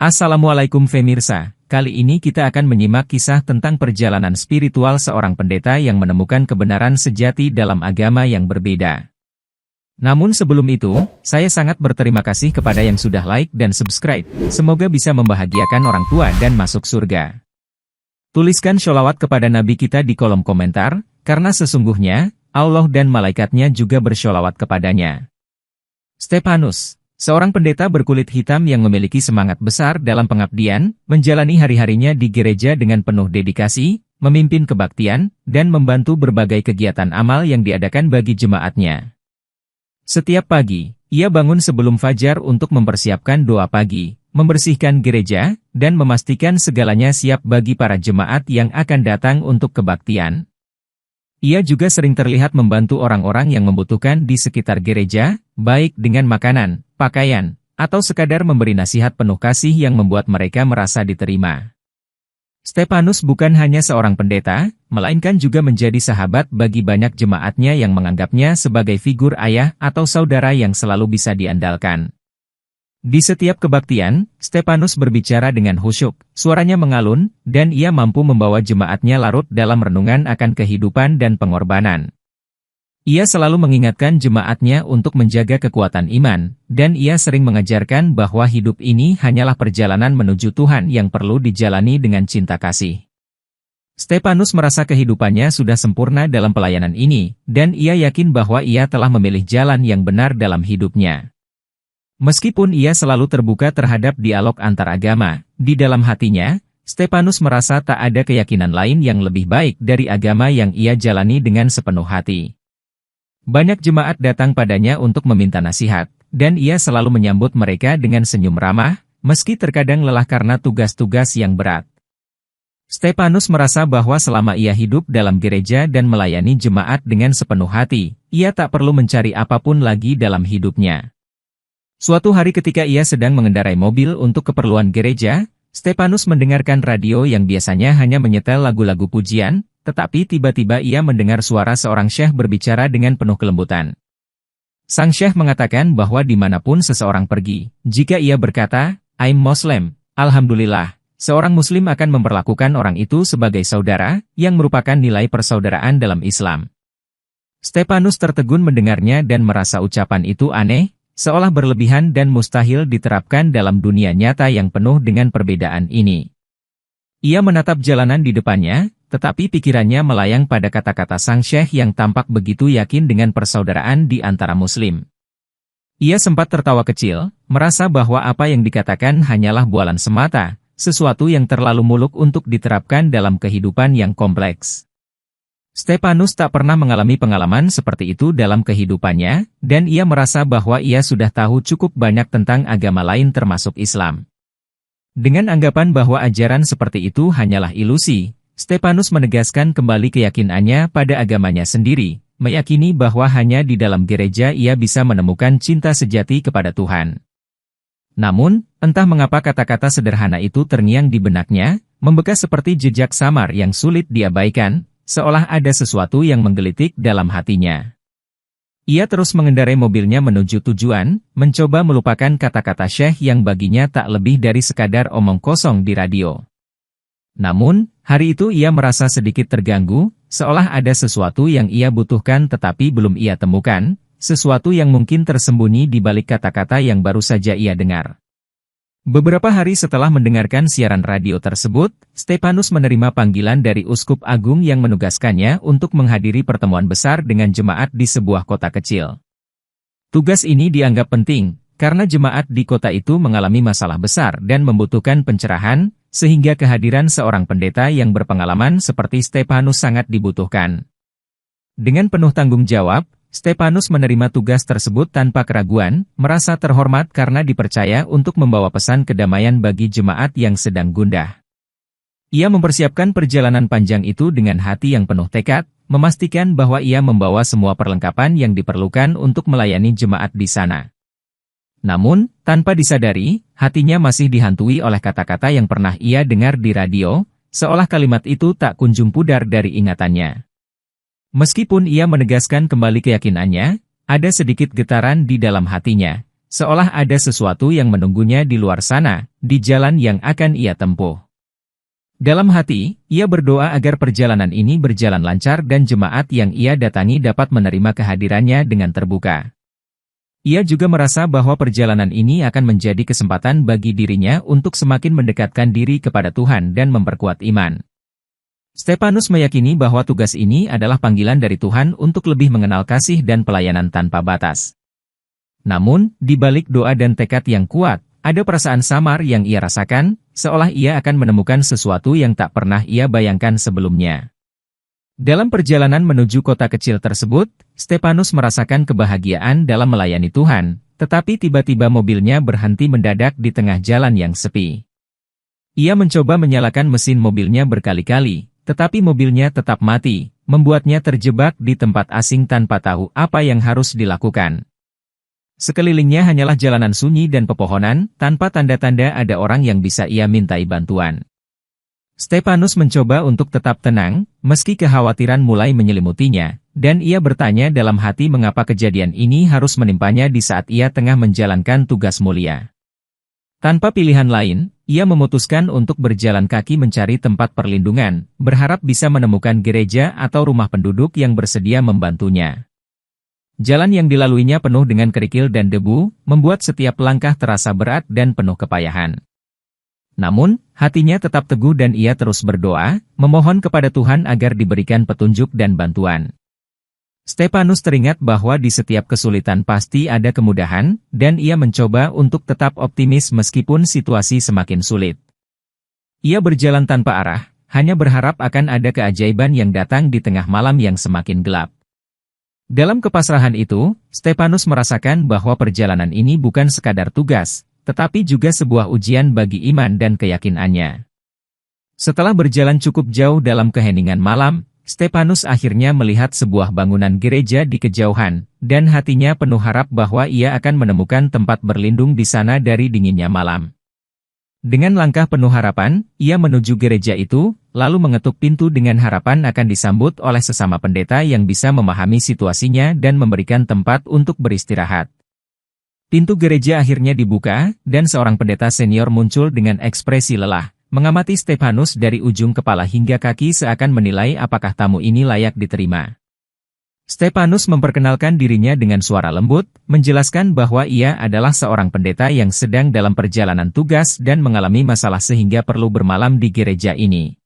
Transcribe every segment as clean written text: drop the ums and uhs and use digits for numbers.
Assalamualaikum Femirsa, kali ini kita akan menyimak kisah tentang perjalanan spiritual seorang pendeta yang menemukan kebenaran sejati dalam agama yang berbeda. Namun sebelum itu, saya sangat berterima kasih kepada yang sudah like dan subscribe, semoga bisa membahagiakan orang tua dan masuk surga. Tuliskan sholawat kepada Nabi kita di kolom komentar, karena sesungguhnya, Allah dan malaikatnya juga bersholawat kepadanya. Stepanus, seorang pendeta berkulit hitam yang memiliki semangat besar dalam pengabdian, menjalani hari-harinya di gereja dengan penuh dedikasi, memimpin kebaktian, dan membantu berbagai kegiatan amal yang diadakan bagi jemaatnya. Setiap pagi, ia bangun sebelum fajar untuk mempersiapkan doa pagi, membersihkan gereja, dan memastikan segalanya siap bagi para jemaat yang akan datang untuk kebaktian. Ia juga sering terlihat membantu orang-orang yang membutuhkan di sekitar gereja, baik dengan makanan, pakaian, atau sekadar memberi nasihat penuh kasih yang membuat mereka merasa diterima. Stepanus bukan hanya seorang pendeta, melainkan juga menjadi sahabat bagi banyak jemaatnya yang menganggapnya sebagai figur ayah atau saudara yang selalu bisa diandalkan. Di setiap kebaktian, Stepanus berbicara dengan khusyuk, suaranya mengalun, dan ia mampu membawa jemaatnya larut dalam renungan akan kehidupan dan pengorbanan. Ia selalu mengingatkan jemaatnya untuk menjaga kekuatan iman, dan ia sering mengajarkan bahwa hidup ini hanyalah perjalanan menuju Tuhan yang perlu dijalani dengan cinta kasih. Stepanus merasa kehidupannya sudah sempurna dalam pelayanan ini, dan ia yakin bahwa ia telah memilih jalan yang benar dalam hidupnya. Meskipun ia selalu terbuka terhadap dialog antar agama, di dalam hatinya, Stepanus merasa tak ada keyakinan lain yang lebih baik dari agama yang ia jalani dengan sepenuh hati. Banyak jemaat datang padanya untuk meminta nasihat, dan ia selalu menyambut mereka dengan senyum ramah, meski terkadang lelah karena tugas-tugas yang berat. Stepanus merasa bahwa selama ia hidup dalam gereja dan melayani jemaat dengan sepenuh hati, ia tak perlu mencari apapun lagi dalam hidupnya. Suatu hari ketika ia sedang mengendarai mobil untuk keperluan gereja, Stepanus mendengarkan radio yang biasanya hanya menyetel lagu-lagu pujian, tetapi tiba-tiba ia mendengar suara seorang syekh berbicara dengan penuh kelembutan. Sang syekh mengatakan bahwa dimanapun seseorang pergi, jika ia berkata, "I'm Muslim," Alhamdulillah, seorang muslim akan memperlakukan orang itu sebagai saudara, yang merupakan nilai persaudaraan dalam Islam. Stepanus tertegun mendengarnya dan merasa ucapan itu aneh, seolah berlebihan dan mustahil diterapkan dalam dunia nyata yang penuh dengan perbedaan ini. Ia menatap jalanan di depannya, tetapi pikirannya melayang pada kata-kata sang syekh yang tampak begitu yakin dengan persaudaraan di antara muslim. Ia sempat tertawa kecil, merasa bahwa apa yang dikatakan hanyalah bualan semata, sesuatu yang terlalu muluk untuk diterapkan dalam kehidupan yang kompleks. Stepanus tak pernah mengalami pengalaman seperti itu dalam kehidupannya, dan ia merasa bahwa ia sudah tahu cukup banyak tentang agama lain termasuk Islam. Dengan anggapan bahwa ajaran seperti itu hanyalah ilusi, Stepanus menegaskan kembali keyakinannya pada agamanya sendiri, meyakini bahwa hanya di dalam gereja ia bisa menemukan cinta sejati kepada Tuhan. Namun, entah mengapa kata-kata sederhana itu terngiang di benaknya, membekas seperti jejak samar yang sulit diabaikan, seolah ada sesuatu yang menggelitik dalam hatinya. Ia terus mengendarai mobilnya menuju tujuan, mencoba melupakan kata-kata syekh yang baginya tak lebih dari sekadar omong kosong di radio. Namun, hari itu ia merasa sedikit terganggu, seolah ada sesuatu yang ia butuhkan tetapi belum ia temukan, sesuatu yang mungkin tersembunyi di balik kata-kata yang baru saja ia dengar. Beberapa hari setelah mendengarkan siaran radio tersebut, Stepanus menerima panggilan dari Uskup Agung yang menugaskannya untuk menghadiri pertemuan besar dengan jemaat di sebuah kota kecil. Tugas ini dianggap penting, karena jemaat di kota itu mengalami masalah besar dan membutuhkan pencerahan, sehingga kehadiran seorang pendeta yang berpengalaman seperti Stepanus sangat dibutuhkan. Dengan penuh tanggung jawab, Stepanus menerima tugas tersebut tanpa keraguan, merasa terhormat karena dipercaya untuk membawa pesan kedamaian bagi jemaat yang sedang gundah. Ia mempersiapkan perjalanan panjang itu dengan hati yang penuh tekad, memastikan bahwa ia membawa semua perlengkapan yang diperlukan untuk melayani jemaat di sana. Namun, tanpa disadari, hatinya masih dihantui oleh kata-kata yang pernah ia dengar di radio, seolah kalimat itu tak kunjung pudar dari ingatannya. Meskipun ia menegaskan kembali keyakinannya, ada sedikit getaran di dalam hatinya, seolah ada sesuatu yang menunggunya di luar sana, di jalan yang akan ia tempuh. Dalam hati, ia berdoa agar perjalanan ini berjalan lancar dan jemaat yang ia datangi dapat menerima kehadirannya dengan terbuka. Ia juga merasa bahwa perjalanan ini akan menjadi kesempatan bagi dirinya untuk semakin mendekatkan diri kepada Tuhan dan memperkuat iman. Stefanus meyakini bahwa tugas ini adalah panggilan dari Tuhan untuk lebih mengenal kasih dan pelayanan tanpa batas. Namun, di balik doa dan tekad yang kuat, ada perasaan samar yang ia rasakan, seolah ia akan menemukan sesuatu yang tak pernah ia bayangkan sebelumnya. Dalam perjalanan menuju kota kecil tersebut, Stefanus merasakan kebahagiaan dalam melayani Tuhan, tetapi tiba-tiba mobilnya berhenti mendadak di tengah jalan yang sepi. Ia mencoba menyalakan mesin mobilnya berkali-kali, tetapi mobilnya tetap mati, membuatnya terjebak di tempat asing tanpa tahu apa yang harus dilakukan. Sekelilingnya hanyalah jalanan sunyi dan pepohonan, tanpa tanda-tanda ada orang yang bisa ia mintai bantuan. Stefanus mencoba untuk tetap tenang, meski kekhawatiran mulai menyelimutinya, dan ia bertanya dalam hati mengapa kejadian ini harus menimpanya di saat ia tengah menjalankan tugas mulia. Tanpa pilihan lain, ia memutuskan untuk berjalan kaki mencari tempat perlindungan, berharap bisa menemukan gereja atau rumah penduduk yang bersedia membantunya. Jalan yang dilaluinya penuh dengan kerikil dan debu, membuat setiap langkah terasa berat dan penuh kepayahan. Namun, hatinya tetap teguh dan ia terus berdoa, memohon kepada Tuhan agar diberikan petunjuk dan bantuan. Stefanus teringat bahwa di setiap kesulitan pasti ada kemudahan, dan ia mencoba untuk tetap optimis meskipun situasi semakin sulit. Ia berjalan tanpa arah, hanya berharap akan ada keajaiban yang datang di tengah malam yang semakin gelap. Dalam kepasrahan itu, Stefanus merasakan bahwa perjalanan ini bukan sekadar tugas, tetapi juga sebuah ujian bagi iman dan keyakinannya. Setelah berjalan cukup jauh dalam keheningan malam, Stefanus akhirnya melihat sebuah bangunan gereja di kejauhan, dan hatinya penuh harap bahwa ia akan menemukan tempat berlindung di sana dari dinginnya malam. Dengan langkah penuh harapan, ia menuju gereja itu, lalu mengetuk pintu dengan harapan akan disambut oleh sesama pendeta yang bisa memahami situasinya dan memberikan tempat untuk beristirahat. Pintu gereja akhirnya dibuka, dan seorang pendeta senior muncul dengan ekspresi lelah, mengamati Stefanus dari ujung kepala hingga kaki seakan menilai apakah tamu ini layak diterima. Stefanus memperkenalkan dirinya dengan suara lembut, menjelaskan bahwa ia adalah seorang pendeta yang sedang dalam perjalanan tugas dan mengalami masalah sehingga perlu bermalam di gereja ini.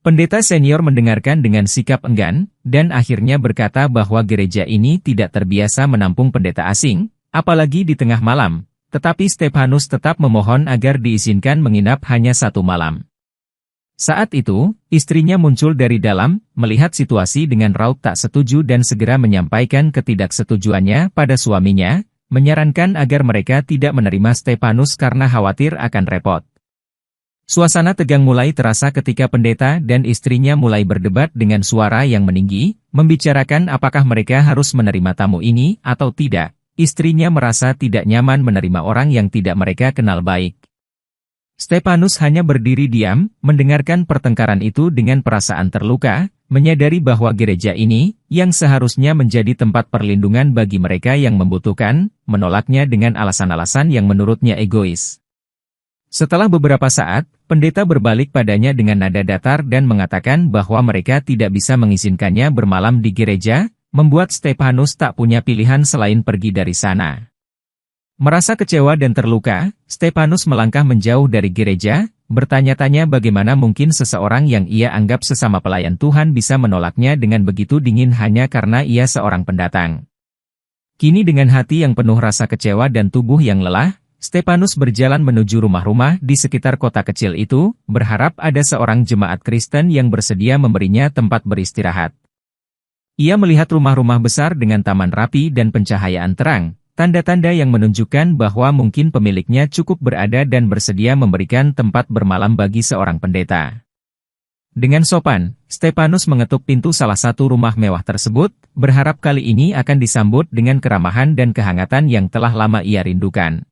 Pendeta senior mendengarkan dengan sikap enggan, dan akhirnya berkata bahwa gereja ini tidak terbiasa menampung pendeta asing, apalagi di tengah malam, tetapi Stefanus tetap memohon agar diizinkan menginap hanya 1 malam. Saat itu, istrinya muncul dari dalam, melihat situasi dengan raut tak setuju dan segera menyampaikan ketidaksetujuannya pada suaminya, menyarankan agar mereka tidak menerima Stefanus karena khawatir akan repot. Suasana tegang mulai terasa ketika pendeta dan istrinya mulai berdebat dengan suara yang meninggi, membicarakan apakah mereka harus menerima tamu ini atau tidak. Istrinya merasa tidak nyaman menerima orang yang tidak mereka kenal baik. Stefanus hanya berdiri diam, mendengarkan pertengkaran itu dengan perasaan terluka, menyadari bahwa gereja ini, yang seharusnya menjadi tempat perlindungan bagi mereka yang membutuhkan, menolaknya dengan alasan-alasan yang menurutnya egois. Setelah beberapa saat, pendeta berbalik padanya dengan nada datar dan mengatakan bahwa mereka tidak bisa mengizinkannya bermalam di gereja, membuat Stefanus tak punya pilihan selain pergi dari sana. Merasa kecewa dan terluka, Stefanus melangkah menjauh dari gereja, bertanya-tanya bagaimana mungkin seseorang yang ia anggap sesama pelayan Tuhan bisa menolaknya dengan begitu dingin hanya karena ia seorang pendatang. Kini dengan hati yang penuh rasa kecewa dan tubuh yang lelah, Stefanus berjalan menuju rumah-rumah di sekitar kota kecil itu, berharap ada seorang jemaat Kristen yang bersedia memberinya tempat beristirahat. Ia melihat rumah-rumah besar dengan taman rapi dan pencahayaan terang, tanda-tanda yang menunjukkan bahwa mungkin pemiliknya cukup berada dan bersedia memberikan tempat bermalam bagi seorang pendeta. Dengan sopan, Stefanus mengetuk pintu salah satu rumah mewah tersebut, berharap kali ini akan disambut dengan keramahan dan kehangatan yang telah lama ia rindukan.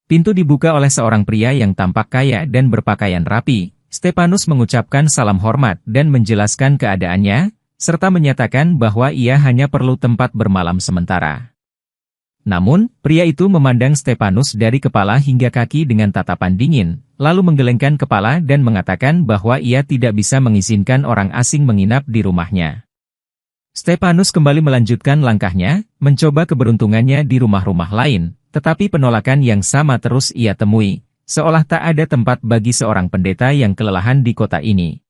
Pintu dibuka oleh seorang pria yang tampak kaya dan berpakaian rapi. Stefanus mengucapkan salam hormat dan menjelaskan keadaannya, serta menyatakan bahwa ia hanya perlu tempat bermalam sementara. Namun, pria itu memandang Stefanus dari kepala hingga kaki dengan tatapan dingin, lalu menggelengkan kepala dan mengatakan bahwa ia tidak bisa mengizinkan orang asing menginap di rumahnya. Stefanus kembali melanjutkan langkahnya, mencoba keberuntungannya di rumah-rumah lain, tetapi penolakan yang sama terus ia temui, seolah tak ada tempat bagi seorang pendeta yang kelelahan di kota ini.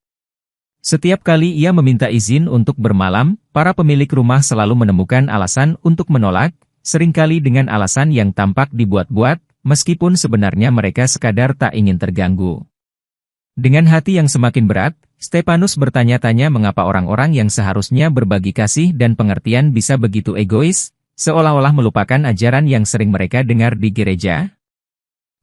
Setiap kali ia meminta izin untuk bermalam, para pemilik rumah selalu menemukan alasan untuk menolak, seringkali dengan alasan yang tampak dibuat-buat, meskipun sebenarnya mereka sekadar tak ingin terganggu. Dengan hati yang semakin berat, Stefanus bertanya-tanya mengapa orang-orang yang seharusnya berbagi kasih dan pengertian bisa begitu egois, seolah-olah melupakan ajaran yang sering mereka dengar di gereja.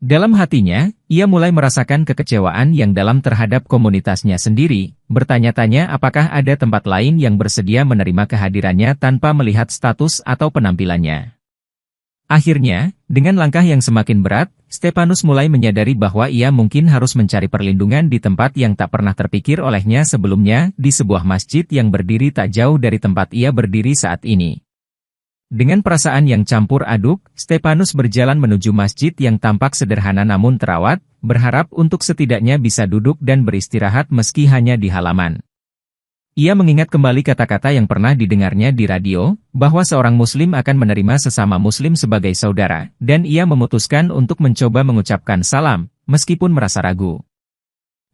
Dalam hatinya, ia mulai merasakan kekecewaan yang dalam terhadap komunitasnya sendiri, bertanya-tanya apakah ada tempat lain yang bersedia menerima kehadirannya tanpa melihat status atau penampilannya. Akhirnya, dengan langkah yang semakin berat, Stefanus mulai menyadari bahwa ia mungkin harus mencari perlindungan di tempat yang tak pernah terpikir olehnya sebelumnya, di sebuah masjid yang berdiri tak jauh dari tempat ia berdiri saat ini. Dengan perasaan yang campur aduk, Stefanus berjalan menuju masjid yang tampak sederhana namun terawat, berharap untuk setidaknya bisa duduk dan beristirahat meski hanya di halaman. Ia mengingat kembali kata-kata yang pernah didengarnya di radio, bahwa seorang muslim akan menerima sesama muslim sebagai saudara, dan ia memutuskan untuk mencoba mengucapkan salam, meskipun merasa ragu.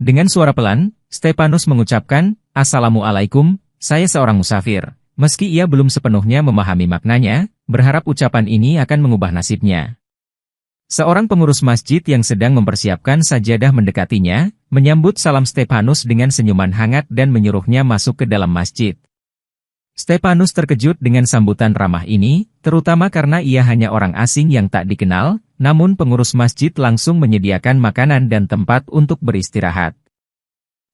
Dengan suara pelan, Stefanus mengucapkan, "Assalamualaikum, saya seorang musafir." Meski ia belum sepenuhnya memahami maknanya, berharap ucapan ini akan mengubah nasibnya. Seorang pengurus masjid yang sedang mempersiapkan sajadah mendekatinya, menyambut salam Stefanus dengan senyuman hangat dan menyuruhnya masuk ke dalam masjid. Stefanus terkejut dengan sambutan ramah ini, terutama karena ia hanya orang asing yang tak dikenal, namun pengurus masjid langsung menyediakan makanan dan tempat untuk beristirahat.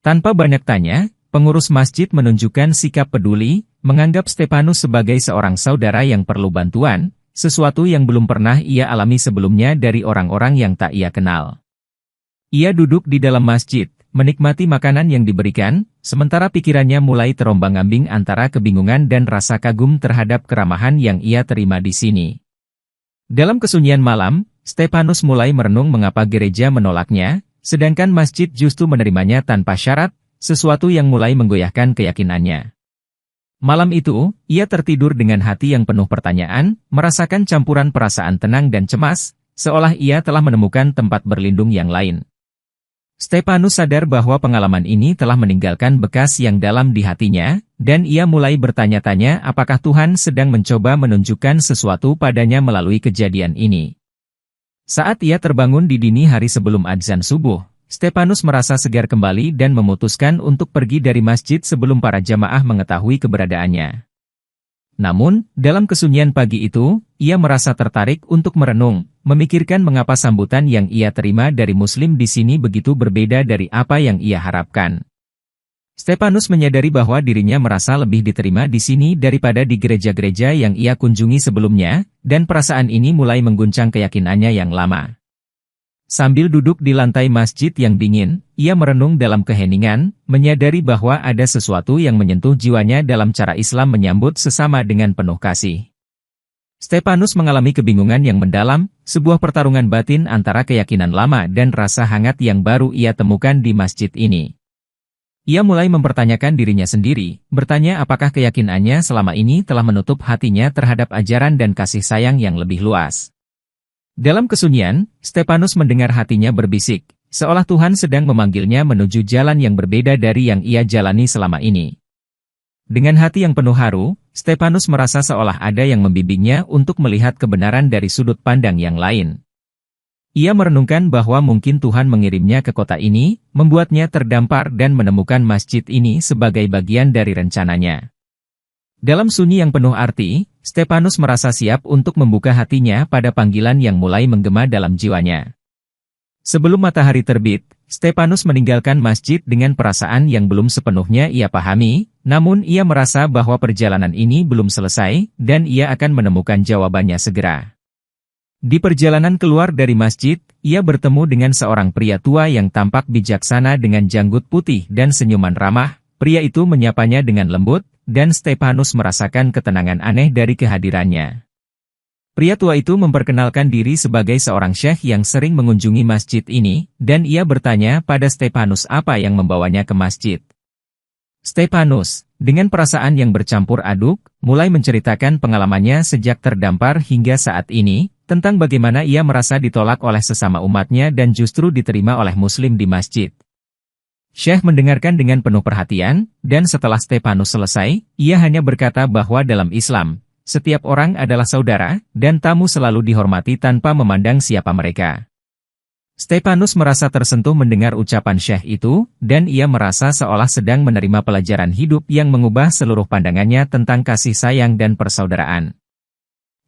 Tanpa banyak tanya, pengurus masjid menunjukkan sikap peduli, menganggap Stefanus sebagai seorang saudara yang perlu bantuan, sesuatu yang belum pernah ia alami sebelumnya dari orang-orang yang tak ia kenal. Ia duduk di dalam masjid, menikmati makanan yang diberikan, sementara pikirannya mulai terombang-ambing antara kebingungan dan rasa kagum terhadap keramahan yang ia terima di sini. Dalam kesunyian malam, Stefanus mulai merenung mengapa gereja menolaknya, sedangkan masjid justru menerimanya tanpa syarat, sesuatu yang mulai menggoyahkan keyakinannya. Malam itu, ia tertidur dengan hati yang penuh pertanyaan, merasakan campuran perasaan tenang dan cemas, seolah ia telah menemukan tempat berlindung yang lain. Stefanus sadar bahwa pengalaman ini telah meninggalkan bekas yang dalam di hatinya, dan ia mulai bertanya-tanya apakah Tuhan sedang mencoba menunjukkan sesuatu padanya melalui kejadian ini. Saat ia terbangun di dini hari sebelum adzan subuh, Stefanus merasa segar kembali dan memutuskan untuk pergi dari masjid sebelum para jamaah mengetahui keberadaannya. Namun, dalam kesunyian pagi itu, ia merasa tertarik untuk merenung, memikirkan mengapa sambutan yang ia terima dari muslim di sini begitu berbeda dari apa yang ia harapkan. Stefanus menyadari bahwa dirinya merasa lebih diterima di sini daripada di gereja-gereja yang ia kunjungi sebelumnya, dan perasaan ini mulai mengguncang keyakinannya yang lama. Sambil duduk di lantai masjid yang dingin, ia merenung dalam keheningan, menyadari bahwa ada sesuatu yang menyentuh jiwanya dalam cara Islam menyambut sesama dengan penuh kasih. Stefanus mengalami kebingungan yang mendalam, sebuah pertarungan batin antara keyakinan lama dan rasa hangat yang baru ia temukan di masjid ini. Ia mulai mempertanyakan dirinya sendiri, bertanya apakah keyakinannya selama ini telah menutup hatinya terhadap ajaran dan kasih sayang yang lebih luas. Dalam kesunyian, Stefanus mendengar hatinya berbisik, seolah Tuhan sedang memanggilnya menuju jalan yang berbeda dari yang ia jalani selama ini. Dengan hati yang penuh haru, Stefanus merasa seolah ada yang membimbingnya untuk melihat kebenaran dari sudut pandang yang lain. Ia merenungkan bahwa mungkin Tuhan mengirimnya ke kota ini, membuatnya terdampar dan menemukan masjid ini sebagai bagian dari rencananya. Dalam sunyi yang penuh arti, Stefanus merasa siap untuk membuka hatinya pada panggilan yang mulai menggema dalam jiwanya. Sebelum matahari terbit, Stefanus meninggalkan masjid dengan perasaan yang belum sepenuhnya ia pahami, namun ia merasa bahwa perjalanan ini belum selesai, dan ia akan menemukan jawabannya segera. Di perjalanan keluar dari masjid, ia bertemu dengan seorang pria tua yang tampak bijaksana dengan janggut putih dan senyuman ramah. Pria itu menyapanya dengan lembut, dan Stefanus merasakan ketenangan aneh dari kehadirannya. Pria tua itu memperkenalkan diri sebagai seorang syekh yang sering mengunjungi masjid ini, dan ia bertanya pada Stefanus apa yang membawanya ke masjid. Stefanus, dengan perasaan yang bercampur aduk, mulai menceritakan pengalamannya sejak terdampar hingga saat ini, tentang bagaimana ia merasa ditolak oleh sesama umatnya dan justru diterima oleh muslim di masjid. Syekh mendengarkan dengan penuh perhatian, dan setelah Stefanus selesai, ia hanya berkata bahwa dalam Islam, setiap orang adalah saudara, dan tamu selalu dihormati tanpa memandang siapa mereka. Stefanus merasa tersentuh mendengar ucapan Syekh itu, dan ia merasa seolah sedang menerima pelajaran hidup yang mengubah seluruh pandangannya tentang kasih sayang dan persaudaraan.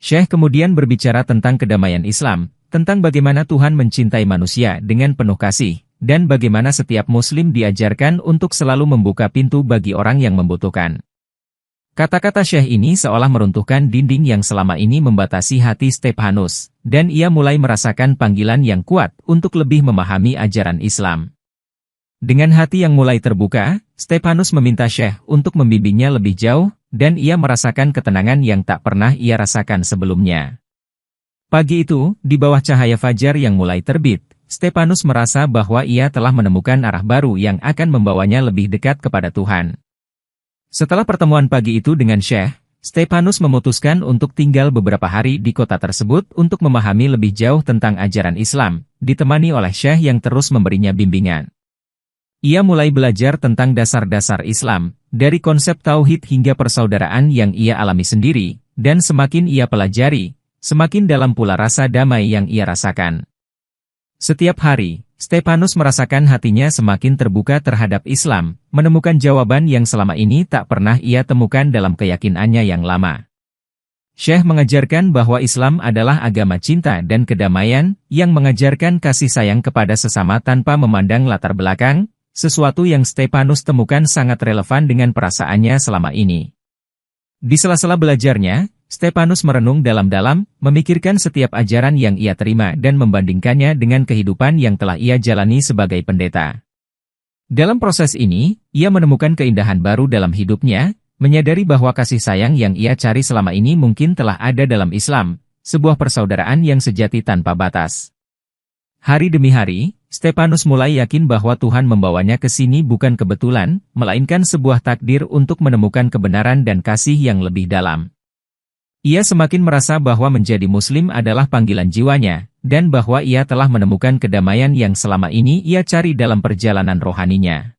Syekh kemudian berbicara tentang kedamaian Islam, tentang bagaimana Tuhan mencintai manusia dengan penuh kasih, dan bagaimana setiap muslim diajarkan untuk selalu membuka pintu bagi orang yang membutuhkan. Kata-kata Syekh ini seolah meruntuhkan dinding yang selama ini membatasi hati Stefanus, dan ia mulai merasakan panggilan yang kuat untuk lebih memahami ajaran Islam. Dengan hati yang mulai terbuka, Stefanus meminta Syekh untuk membimbingnya lebih jauh, dan ia merasakan ketenangan yang tak pernah ia rasakan sebelumnya. Pagi itu, di bawah cahaya fajar yang mulai terbit, Stefanus merasa bahwa ia telah menemukan arah baru yang akan membawanya lebih dekat kepada Tuhan. Setelah pertemuan pagi itu dengan Syekh, Stefanus memutuskan untuk tinggal beberapa hari di kota tersebut untuk memahami lebih jauh tentang ajaran Islam, ditemani oleh Syekh yang terus memberinya bimbingan. Ia mulai belajar tentang dasar-dasar Islam, dari konsep tauhid hingga persaudaraan yang ia alami sendiri, dan semakin ia pelajari, semakin dalam pula rasa damai yang ia rasakan. Setiap hari, Stefanus merasakan hatinya semakin terbuka terhadap Islam, menemukan jawaban yang selama ini tak pernah ia temukan dalam keyakinannya yang lama. Syekh mengajarkan bahwa Islam adalah agama cinta dan kedamaian, yang mengajarkan kasih sayang kepada sesama tanpa memandang latar belakang, sesuatu yang Stefanus temukan sangat relevan dengan perasaannya selama ini. Di sela-sela belajarnya, Stefanus merenung dalam-dalam, memikirkan setiap ajaran yang ia terima dan membandingkannya dengan kehidupan yang telah ia jalani sebagai pendeta. Dalam proses ini, ia menemukan keindahan baru dalam hidupnya, menyadari bahwa kasih sayang yang ia cari selama ini mungkin telah ada dalam Islam, sebuah persaudaraan yang sejati tanpa batas. Hari demi hari, Stefanus mulai yakin bahwa Tuhan membawanya ke sini bukan kebetulan, melainkan sebuah takdir untuk menemukan kebenaran dan kasih yang lebih dalam. Ia semakin merasa bahwa menjadi muslim adalah panggilan jiwanya, dan bahwa ia telah menemukan kedamaian yang selama ini ia cari dalam perjalanan rohaninya.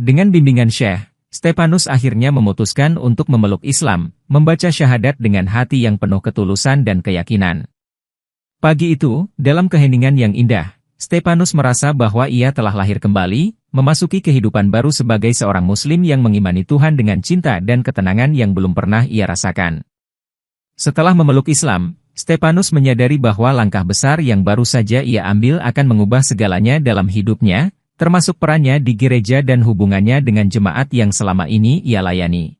Dengan bimbingan Syekh, Stefanus akhirnya memutuskan untuk memeluk Islam, membaca syahadat dengan hati yang penuh ketulusan dan keyakinan. Pagi itu, dalam keheningan yang indah, Stefanus merasa bahwa ia telah lahir kembali, memasuki kehidupan baru sebagai seorang muslim yang mengimani Tuhan dengan cinta dan ketenangan yang belum pernah ia rasakan. Setelah memeluk Islam, Stefanus menyadari bahwa langkah besar yang baru saja ia ambil akan mengubah segalanya dalam hidupnya, termasuk perannya di gereja dan hubungannya dengan jemaat yang selama ini ia layani.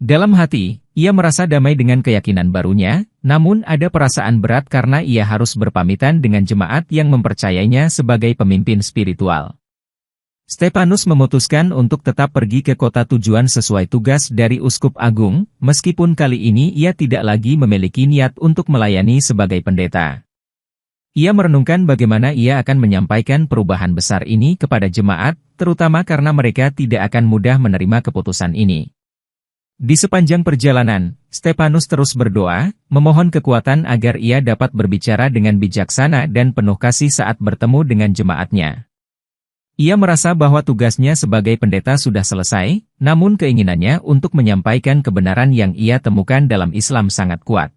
Dalam hati, ia merasa damai dengan keyakinan barunya, namun ada perasaan berat karena ia harus berpamitan dengan jemaat yang mempercayainya sebagai pemimpin spiritual. Stefanus memutuskan untuk tetap pergi ke kota tujuan sesuai tugas dari Uskup Agung, meskipun kali ini ia tidak lagi memiliki niat untuk melayani sebagai pendeta. Ia merenungkan bagaimana ia akan menyampaikan perubahan besar ini kepada jemaat, terutama karena mereka tidak akan mudah menerima keputusan ini. Di sepanjang perjalanan, Stefanus terus berdoa, memohon kekuatan agar ia dapat berbicara dengan bijaksana dan penuh kasih saat bertemu dengan jemaatnya. Ia merasa bahwa tugasnya sebagai pendeta sudah selesai, namun keinginannya untuk menyampaikan kebenaran yang ia temukan dalam Islam sangat kuat.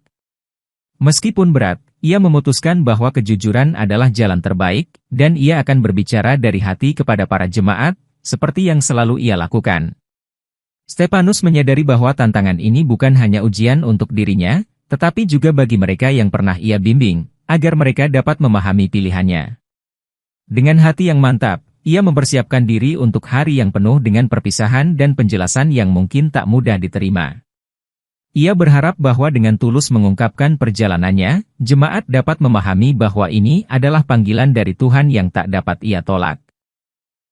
Meskipun berat, ia memutuskan bahwa kejujuran adalah jalan terbaik, dan ia akan berbicara dari hati kepada para jemaat, seperti yang selalu ia lakukan. Stefanus menyadari bahwa tantangan ini bukan hanya ujian untuk dirinya, tetapi juga bagi mereka yang pernah ia bimbing, agar mereka dapat memahami pilihannya. Dengan hati yang mantap, ia mempersiapkan diri untuk hari yang penuh dengan perpisahan dan penjelasan yang mungkin tak mudah diterima. Ia berharap bahwa dengan tulus mengungkapkan perjalanannya, jemaat dapat memahami bahwa ini adalah panggilan dari Tuhan yang tak dapat ia tolak.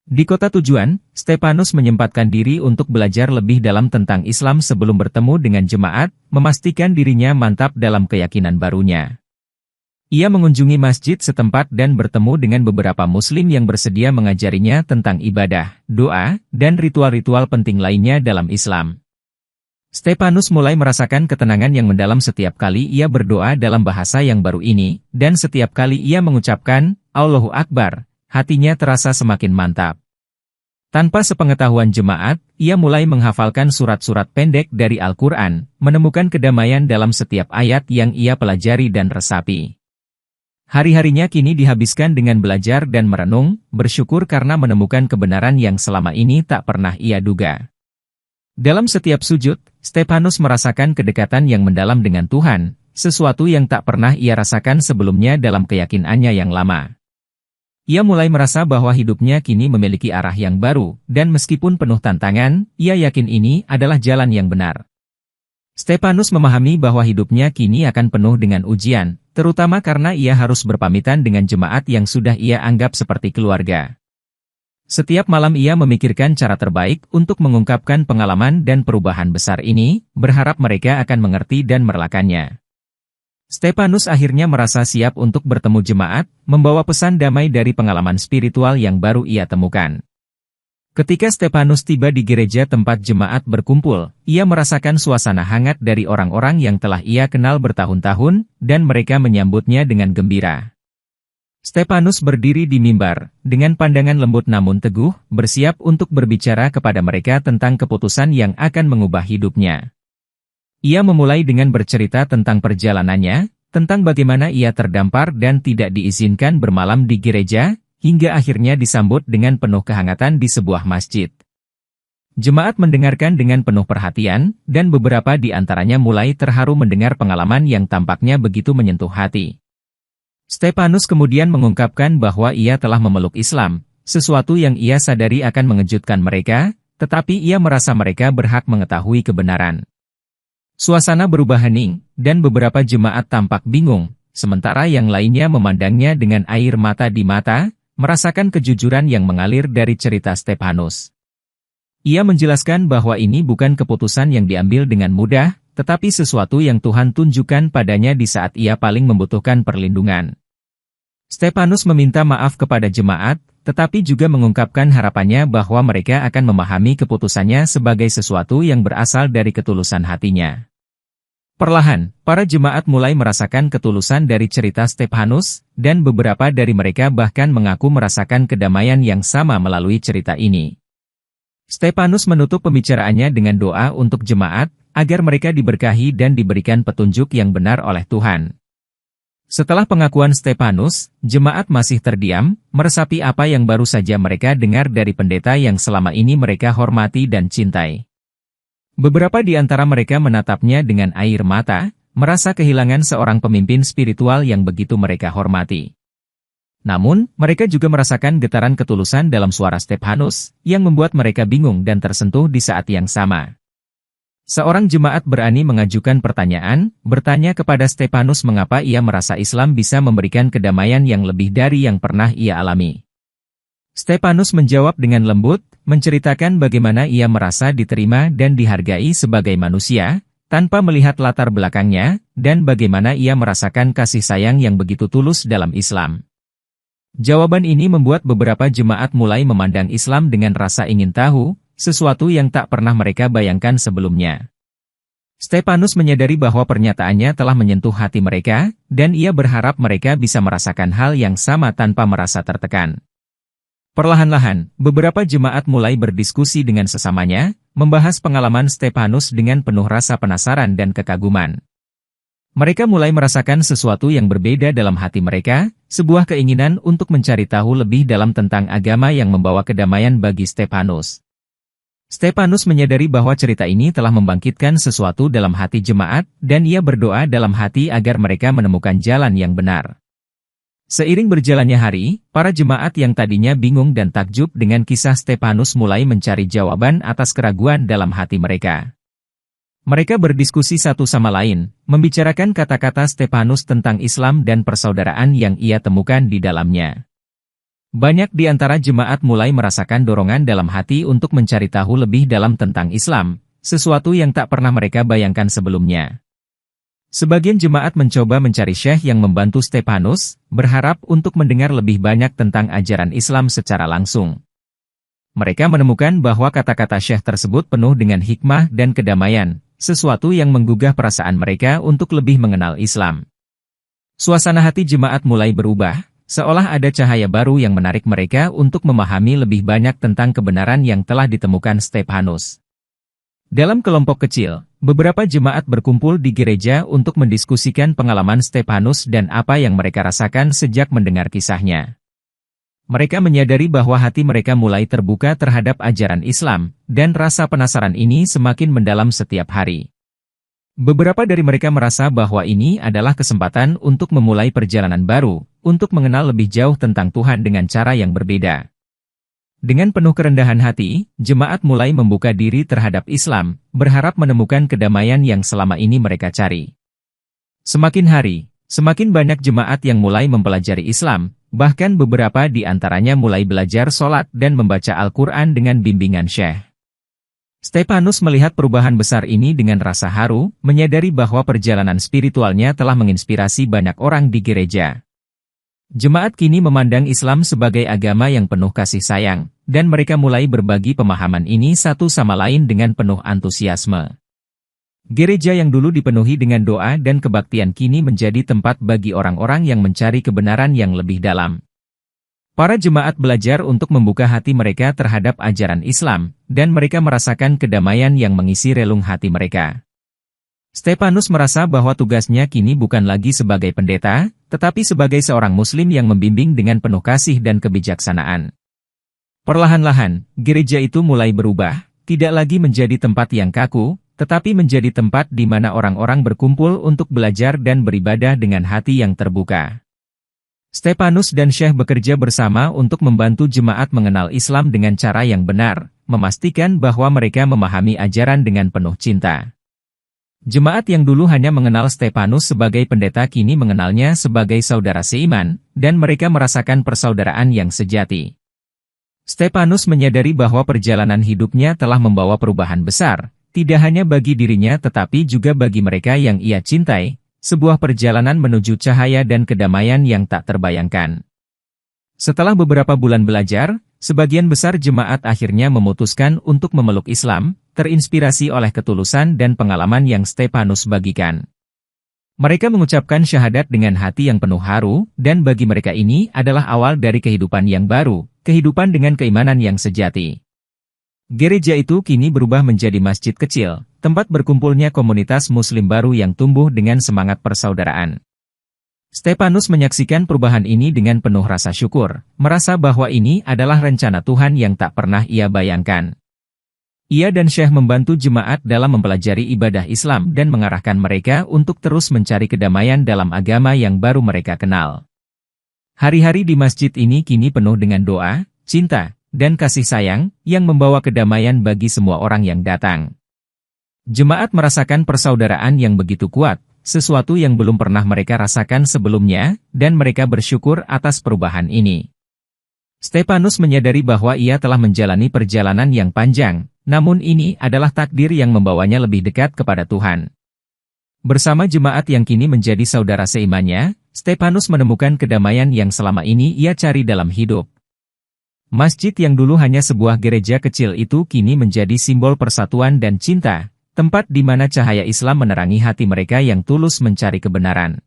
Di kota tujuan, Stefanus menyempatkan diri untuk belajar lebih dalam tentang Islam sebelum bertemu dengan jemaat, memastikan dirinya mantap dalam keyakinan barunya. Ia mengunjungi masjid setempat dan bertemu dengan beberapa muslim yang bersedia mengajarinya tentang ibadah, doa, dan ritual-ritual penting lainnya dalam Islam. Stefanus mulai merasakan ketenangan yang mendalam setiap kali ia berdoa dalam bahasa yang baru ini, dan setiap kali ia mengucapkan, Allahu Akbar, hatinya terasa semakin mantap. Tanpa sepengetahuan jemaat, ia mulai menghafalkan surat-surat pendek dari Al-Quran, menemukan kedamaian dalam setiap ayat yang ia pelajari dan resapi. Hari-harinya kini dihabiskan dengan belajar dan merenung, bersyukur karena menemukan kebenaran yang selama ini tak pernah ia duga. Dalam setiap sujud, Stefanus merasakan kedekatan yang mendalam dengan Tuhan, sesuatu yang tak pernah ia rasakan sebelumnya dalam keyakinannya yang lama. Ia mulai merasa bahwa hidupnya kini memiliki arah yang baru, dan meskipun penuh tantangan, ia yakin ini adalah jalan yang benar. Stefanus memahami bahwa hidupnya kini akan penuh dengan ujian, terutama karena ia harus berpamitan dengan jemaat yang sudah ia anggap seperti keluarga. Setiap malam ia memikirkan cara terbaik untuk mengungkapkan pengalaman dan perubahan besar ini, berharap mereka akan mengerti dan merelakannya. Stefanus akhirnya merasa siap untuk bertemu jemaat, membawa pesan damai dari pengalaman spiritual yang baru ia temukan. Ketika Stefanus tiba di gereja tempat jemaat berkumpul, ia merasakan suasana hangat dari orang-orang yang telah ia kenal bertahun-tahun, dan mereka menyambutnya dengan gembira. Stefanus berdiri di mimbar, dengan pandangan lembut namun teguh, bersiap untuk berbicara kepada mereka tentang keputusan yang akan mengubah hidupnya. Ia memulai dengan bercerita tentang perjalanannya, tentang bagaimana ia terdampar dan tidak diizinkan bermalam di gereja, hingga akhirnya disambut dengan penuh kehangatan di sebuah masjid. Jemaat mendengarkan dengan penuh perhatian, dan beberapa di antaranya mulai terharu mendengar pengalaman yang tampaknya begitu menyentuh hati. Stefanus kemudian mengungkapkan bahwa ia telah memeluk Islam, sesuatu yang ia sadari akan mengejutkan mereka, tetapi ia merasa mereka berhak mengetahui kebenaran. Suasana berubah hening, dan beberapa jemaat tampak bingung, sementara yang lainnya memandangnya dengan air mata di mata, merasakan kejujuran yang mengalir dari cerita Stefanus. Ia menjelaskan bahwa ini bukan keputusan yang diambil dengan mudah, tetapi sesuatu yang Tuhan tunjukkan padanya di saat ia paling membutuhkan perlindungan. Stefanus meminta maaf kepada jemaat, tetapi juga mengungkapkan harapannya bahwa mereka akan memahami keputusannya sebagai sesuatu yang berasal dari ketulusan hatinya. Perlahan, para jemaat mulai merasakan ketulusan dari cerita Stefanus, dan beberapa dari mereka bahkan mengaku merasakan kedamaian yang sama melalui cerita ini. Stefanus menutup pembicaraannya dengan doa untuk jemaat, agar mereka diberkahi dan diberikan petunjuk yang benar oleh Tuhan. Setelah pengakuan Stefanus, jemaat masih terdiam, meresapi apa yang baru saja mereka dengar dari pendeta yang selama ini mereka hormati dan cintai. Beberapa di antara mereka menatapnya dengan air mata, merasa kehilangan seorang pemimpin spiritual yang begitu mereka hormati. Namun, mereka juga merasakan getaran ketulusan dalam suara Stefanus, yang membuat mereka bingung dan tersentuh di saat yang sama. Seorang jemaat berani mengajukan pertanyaan, bertanya kepada Stefanus mengapa ia merasa Islam bisa memberikan kedamaian yang lebih dari yang pernah ia alami. Stefanus menjawab dengan lembut, menceritakan bagaimana ia merasa diterima dan dihargai sebagai manusia, tanpa melihat latar belakangnya, dan bagaimana ia merasakan kasih sayang yang begitu tulus dalam Islam. Jawaban ini membuat beberapa jemaat mulai memandang Islam dengan rasa ingin tahu, sesuatu yang tak pernah mereka bayangkan sebelumnya. Stefanus menyadari bahwa pernyataannya telah menyentuh hati mereka, dan ia berharap mereka bisa merasakan hal yang sama tanpa merasa tertekan. Perlahan-lahan, beberapa jemaat mulai berdiskusi dengan sesamanya, membahas pengalaman Stefanus dengan penuh rasa penasaran dan kekaguman. Mereka mulai merasakan sesuatu yang berbeda dalam hati mereka, sebuah keinginan untuk mencari tahu lebih dalam tentang agama yang membawa kedamaian bagi Stefanus. Stefanus menyadari bahwa cerita ini telah membangkitkan sesuatu dalam hati jemaat, dan ia berdoa dalam hati agar mereka menemukan jalan yang benar. Seiring berjalannya hari, para jemaat yang tadinya bingung dan takjub dengan kisah Stefanus mulai mencari jawaban atas keraguan dalam hati mereka. Mereka berdiskusi satu sama lain, membicarakan kata-kata Stefanus tentang Islam dan persaudaraan yang ia temukan di dalamnya. Banyak di antara jemaat mulai merasakan dorongan dalam hati untuk mencari tahu lebih dalam tentang Islam, sesuatu yang tak pernah mereka bayangkan sebelumnya. Sebagian jemaat mencoba mencari syekh yang membantu Stefanus, berharap untuk mendengar lebih banyak tentang ajaran Islam secara langsung. Mereka menemukan bahwa kata-kata syekh tersebut penuh dengan hikmah dan kedamaian, sesuatu yang menggugah perasaan mereka untuk lebih mengenal Islam. Suasana hati jemaat mulai berubah, seolah ada cahaya baru yang menarik mereka untuk memahami lebih banyak tentang kebenaran yang telah ditemukan Stefanus. Dalam kelompok kecil, beberapa jemaat berkumpul di gereja untuk mendiskusikan pengalaman Stefanus dan apa yang mereka rasakan sejak mendengar kisahnya. Mereka menyadari bahwa hati mereka mulai terbuka terhadap ajaran Islam, dan rasa penasaran ini semakin mendalam setiap hari. Beberapa dari mereka merasa bahwa ini adalah kesempatan untuk memulai perjalanan baru, untuk mengenal lebih jauh tentang Tuhan dengan cara yang berbeda. Dengan penuh kerendahan hati, jemaat mulai membuka diri terhadap Islam, berharap menemukan kedamaian yang selama ini mereka cari. Semakin hari, semakin banyak jemaat yang mulai mempelajari Islam, bahkan beberapa di antaranya mulai belajar sholat dan membaca Al-Quran dengan bimbingan syekh. Stefanus melihat perubahan besar ini dengan rasa haru, menyadari bahwa perjalanan spiritualnya telah menginspirasi banyak orang di gereja. Jemaat kini memandang Islam sebagai agama yang penuh kasih sayang, dan mereka mulai berbagi pemahaman ini satu sama lain dengan penuh antusiasme. Gereja yang dulu dipenuhi dengan doa dan kebaktian kini menjadi tempat bagi orang-orang yang mencari kebenaran yang lebih dalam. Para jemaat belajar untuk membuka hati mereka terhadap ajaran Islam, dan mereka merasakan kedamaian yang mengisi relung hati mereka. Stefanus merasa bahwa tugasnya kini bukan lagi sebagai pendeta, tetapi sebagai seorang muslim yang membimbing dengan penuh kasih dan kebijaksanaan. Perlahan-lahan, gereja itu mulai berubah, tidak lagi menjadi tempat yang kaku, tetapi menjadi tempat di mana orang-orang berkumpul untuk belajar dan beribadah dengan hati yang terbuka. Stefanus dan syekh bekerja bersama untuk membantu jemaat mengenal Islam dengan cara yang benar, memastikan bahwa mereka memahami ajaran dengan penuh cinta. Jemaat yang dulu hanya mengenal Stefanus sebagai pendeta kini mengenalnya sebagai saudara seiman, dan mereka merasakan persaudaraan yang sejati. Stefanus menyadari bahwa perjalanan hidupnya telah membawa perubahan besar, tidak hanya bagi dirinya tetapi juga bagi mereka yang ia cintai, sebuah perjalanan menuju cahaya dan kedamaian yang tak terbayangkan. Setelah beberapa bulan belajar, sebagian besar jemaat akhirnya memutuskan untuk memeluk Islam, terinspirasi oleh ketulusan dan pengalaman yang Stefanus bagikan. Mereka mengucapkan syahadat dengan hati yang penuh haru, dan bagi mereka ini adalah awal dari kehidupan yang baru, kehidupan dengan keimanan yang sejati. Gereja itu kini berubah menjadi masjid kecil, tempat berkumpulnya komunitas muslim baru yang tumbuh dengan semangat persaudaraan. Stefanus menyaksikan perubahan ini dengan penuh rasa syukur, merasa bahwa ini adalah rencana Tuhan yang tak pernah ia bayangkan. Ia dan syekh membantu jemaat dalam mempelajari ibadah Islam dan mengarahkan mereka untuk terus mencari kedamaian dalam agama yang baru mereka kenal. Hari-hari di masjid ini kini penuh dengan doa, cinta, dan kasih sayang, yang membawa kedamaian bagi semua orang yang datang. Jemaat merasakan persaudaraan yang begitu kuat, sesuatu yang belum pernah mereka rasakan sebelumnya, dan mereka bersyukur atas perubahan ini. Stefanus menyadari bahwa ia telah menjalani perjalanan yang panjang, namun ini adalah takdir yang membawanya lebih dekat kepada Tuhan. Bersama jemaat yang kini menjadi saudara seimannya, Stefanus menemukan kedamaian yang selama ini ia cari dalam hidup. Masjid yang dulu hanya sebuah gereja kecil itu kini menjadi simbol persatuan dan cinta, tempat di mana cahaya Islam menerangi hati mereka yang tulus mencari kebenaran.